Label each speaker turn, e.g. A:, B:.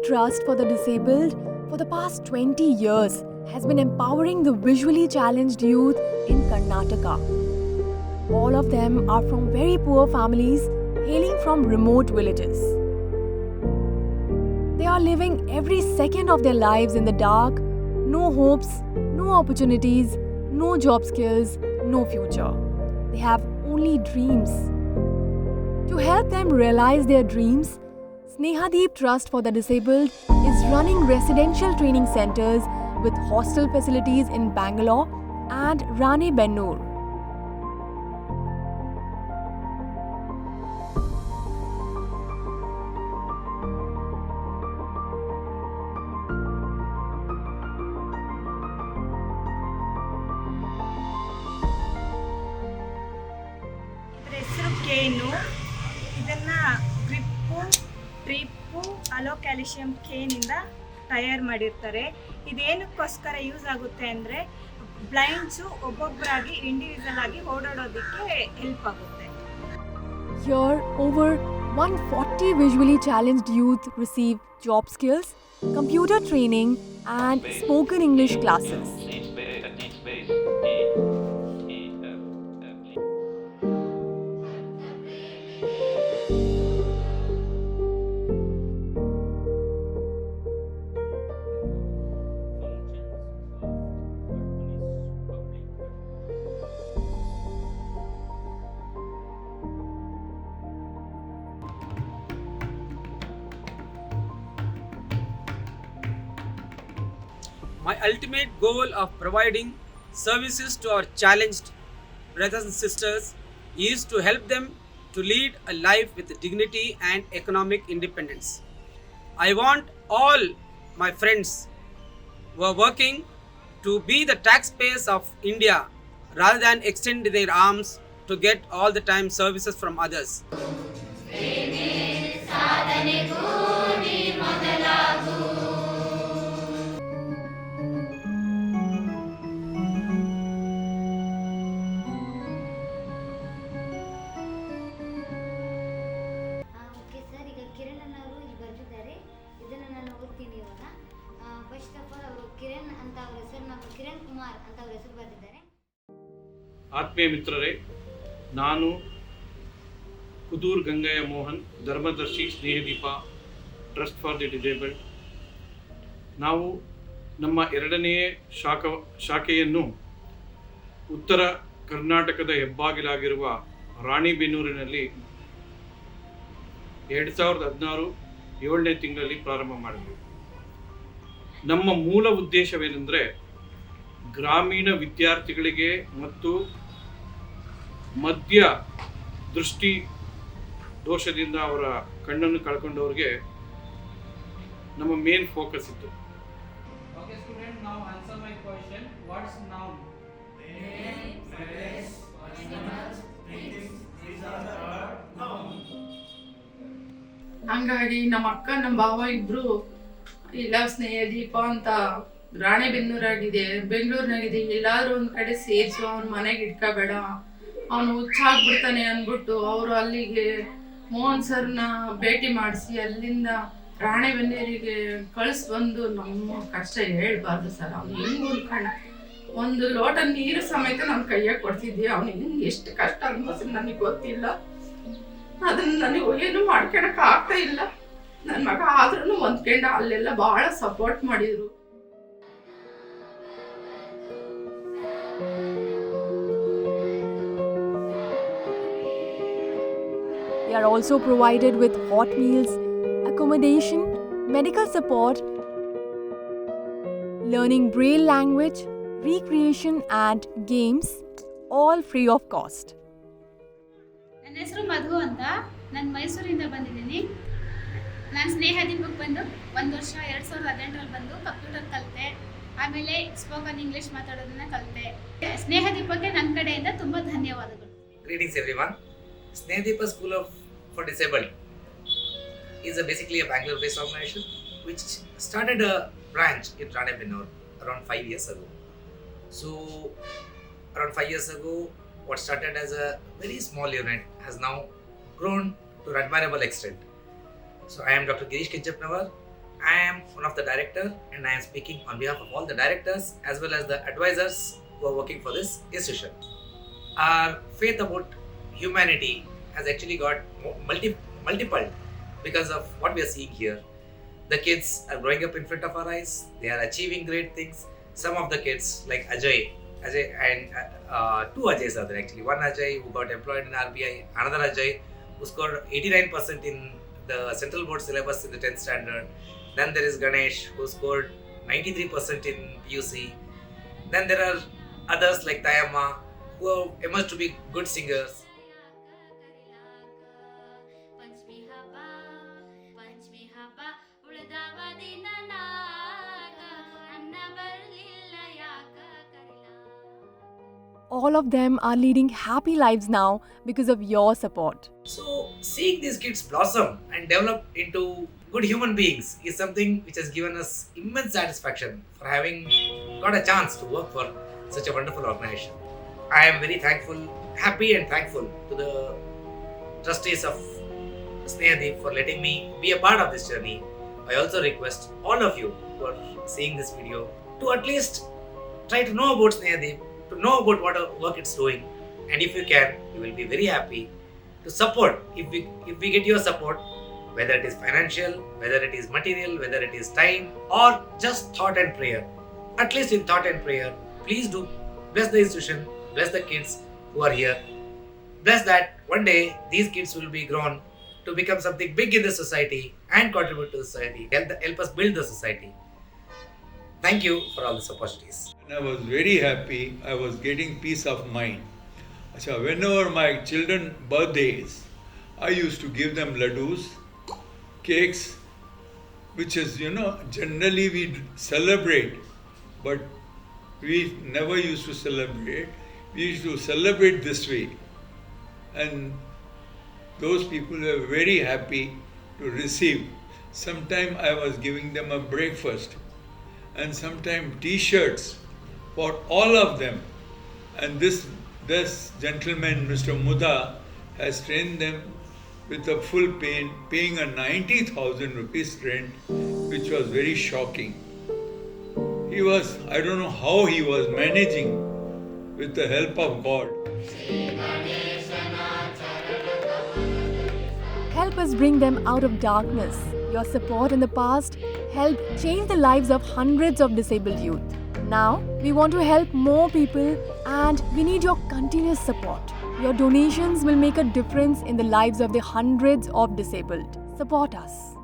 A: Trust for the Disabled for the past 20 years has been empowering the visually challenged youth in Karnataka. All of them are from very poor families hailing from remote villages. They are living every second of their lives in the dark, no hopes, no opportunities, no job skills, no future. They have only dreams. To help them realize their dreams, Snehadeep Trust for the Disabled is running residential training centers with hostel facilities in Bangalore and Ranebennur.
B: ಇದರ ಹೆಸರು ಕೇನು. ಇದನ್ನು grip trip hello calcium ಕೇನಿಂದ ತಯಾರು ಮಾಡಿರ್ತಾರೆ. ಇದೇನಕ್ಕೋಸ್ಕರ use ಆಗುತ್ತೆ ಅಂದರೆ blinds ಒಬ್ಬೊಬ್ಬರಾಗಿ individual ಆಗಿ ಓಡಾಡೋದಕ್ಕೆ help ಆಗುತ್ತೆ.
A: Here, over 140 visually challenged youth receive job skills, computer training, and spoken English classes.
C: My ultimate goal of providing services to our challenged brothers and sisters is to help them to lead a life with dignity and economic independence. I want all my friends who are working to be the taxpayers of India rather than extend their arms to get all the time services from others.
D: Okay sir, ಈಗ ಕಿರಣ್ ಅನ್ನೋರು ಇಲ್ಲಿ ಬರ್ತಿದ್ದಾರೆ. ಇದನ್ನು ನಾನು ಓದ್ತೀನಿ ಇವಾಗ. First of all ಅವರು ಕಿರಣ್ ಅಂತ ಅವ್ರ ಹೆಸರು ಕಿರಣ್ ಕುಮಾರ್ ಅಂತ ಅವ್ರ ಹೆಸರು ಬರ್ತಿದ್ದಾರೆ.
E: ಆತ್ಮೀಯ ಮಿತ್ರರೇ, ನಾನು ಕುದೂರ್ ಗಂಗಯ್ಯ ಮೋಹನ್, ಧರ್ಮದರ್ಶಿ Snehadeepa trust for the disabled. ನಾವು ನಮ್ಮ ಎರಡನೆಯ ಶಾಖೆಯನ್ನು ಉತ್ತರ ಕರ್ನಾಟಕದ ಹೆಬ್ಬಾಗಿಲಾಗಿರುವ ರಾಣಿಬೆನ್ನೂರಿನಲ್ಲಿ 2016 7ನೇ ತಿಂಗಳಲ್ಲಿ ಪ್ರಾರಂಭ ಮಾಡಿದ್ವಿ. ನಮ್ಮ ಮೂಲ ಉದ್ದೇಶವೇನೆಂದರೆ ಗ್ರಾಮೀಣ ವಿದ್ಯಾರ್ಥಿಗಳಿಗೆ ಮತ್ತು ಮಧ್ಯ ದೃಷ್ಟಿ ದೋಷದಿಂದ ಅವರ ಕಣ್ಣನ್ನು ಕಳ್ಕೊಂಡವ್ರಿಗೆ ನಮ್ಮ ಮೇನ್ ಫೋಕಸ್ ಇತ್ತು.
C: Okay, student, now answer my question. What's noun?
F: ಹಂಗಾಗಿ ನಮ್ಮ ಅಕ್ಕ ನಮ್ಮ ಭಾವ ಇಬ್ರು ಇಲ್ಲ ಸ್ನೇಹದೀಪ ಅಂತ ರಾಣೆಬೆನ್ನೂರಾಗಿದೆ, ಬೆಂಗಳೂರಿನಾಗಿದೆ, ಎಲ್ಲಾದ್ರೂ ಒಂದ್ ಕಡೆ ಸೇರಿಸು, ಅವ್ನ ಮನೆಗೆ ಇಟ್ಕೋಬೇಡ, ಅವನು ಹುಚ್ಚಾಗ್ಬಿಡ್ತಾನೆ ಅಂದ್ಬಿಟ್ಟು ಅವರು ಅಲ್ಲಿಗೆ ಮೋಹನ್ ಸರ್ನ ಭೇಟಿ ಮಾಡಿಸಿ ಅಲ್ಲಿಂದ ರಾಣೆಬೆನ್ನೂರಿಗೆ ಬಂದು ನಮ್ಮ ಕಷ್ಟ ಹೇಳ್ಬಾರ್ದು ಸರ್. ಅವ್ನು ಹೆಂಗ್ ಉಳ್ಕಣ ಒಂದು ಲೋಟ ನೀರು ಸಮೇತ ನನ್ನ ಕೈಯಾಗ ಕೊಡ್ತಿದ್ದೆ. ಅವ್ನು ಹೆಂಗ್ ಎಷ್ಟು ಕಷ್ಟ ಅನ್ಭವಿಸಿ ನನಗೆ ಗೊತ್ತಿಲ್ಲ. ಅದನ್ನ ನನಗೆ ಏನು ಮಾಡ್ಕೊಳಕ್ ಆಗ್ತಾ ಇಲ್ಲ. ನನ್ನ ಮಗ ಆದ್ರೂ ಹೊಂದ್ಕೊಂಡ ಅಲ್ಲೆಲ್ಲ ಬಹಳ ಸಪೋರ್ಟ್ ಮಾಡಿದ್ರು.
A: They are also provided with hot meals, accommodation, medical support, learning Braille language, recreation and games, all free of cost.
G: ನನ್ನ ಹೆಸರು ಮಧು ಅಂತ. ನಾನು ಮೈಸೂರಿಂದ ಬಂದಿದ್ದೀನಿ. ನಾನು ಸ್ನೇಹದೀಪಕ್ಕೆ ಬಂದು 1 ವರ್ಷ 2018ರಲ್ಲಿ ಬಂದು ಕಂಪ್ಯೂಟರ್ ಕಲಿತೆ. ಆಮೇಲೆ ಸ್ಪೋಕನ್ ಇಂಗ್ಲಿಷ್ ಮಾತಾಡೋದನ್ನ ಕಲಿತೆ. ಸ್ನೇಹದೀಪಕ್ಕೆ ನನ್ನ ಕಡೆಯಿಂದ ತುಂಬ ಧನ್ಯವಾದಗಳು.
H: Greetings everyone. Snehadeepa School for Disabled is basically a Bangalore-based organization which started a branch in Ranebennur around 5 years ago. So, around 5 years ago, what started as a very small unit has now grown to an admirable extent. So I am Dr. Girish Kinchapnavar. I am one of the director, and I am speaking on behalf of all the directors as well as the advisors who are working for this institution. Our faith about humanity has actually got multiplied because of what we are seeing here. The kids are growing up in front of our eyes. They are achieving great things. Some of the kids like Ajay and two Ajays are there actually. One Ajay who got employed in RBI, another Ajay who scored 89% in the central board syllabus in the 10th standard. Then there is Ganesh who scored 93% in PUC. Then there are others like Tayamma who have emerged to be good singers.
A: All of them are leading happy lives now because of your support.
H: So seeing these kids blossom and develop into good human beings is something which has given us immense satisfaction for having got a chance to work for such a wonderful organization. I am very thankful, happy and thankful to the trustees of Snehadeep for letting me be a part of this journey. I also request all of you who are seeing this video to at least try to know about Snehadeep, to know about what work it's doing, and if you can, you will be very happy to support. If we get your support, whether it is financial, whether it is material, whether it is time, or just thought and prayer, at least in thought and prayer, please do bless the institution, bless the kids who are here, bless that one day these kids will be grown to become something big in the society and contribute to the society, help us build the society. Thank you for all these opportunities.
I: And I was very happy. I was getting peace of mind. So whenever my children birthdays, I used to give them laddus, cakes, which is, generally we celebrate, but we never used to celebrate. We used to celebrate this way. And those people were very happy to receive. Sometime I was giving them a breakfast and sometimes t-shirts for all of them. And this gentleman, Mr. Muda, has trained them with a full paying a 90,000 rupees rent, which was very shocking. I don't know how he was managing with the help of God.
A: Help us bring them out of darkness. Your support in the past helped change the lives of hundreds of disabled youth. Now, we want to help more people and we need your continuous support. Your donations will make a difference in the lives of the hundreds of disabled. Support us.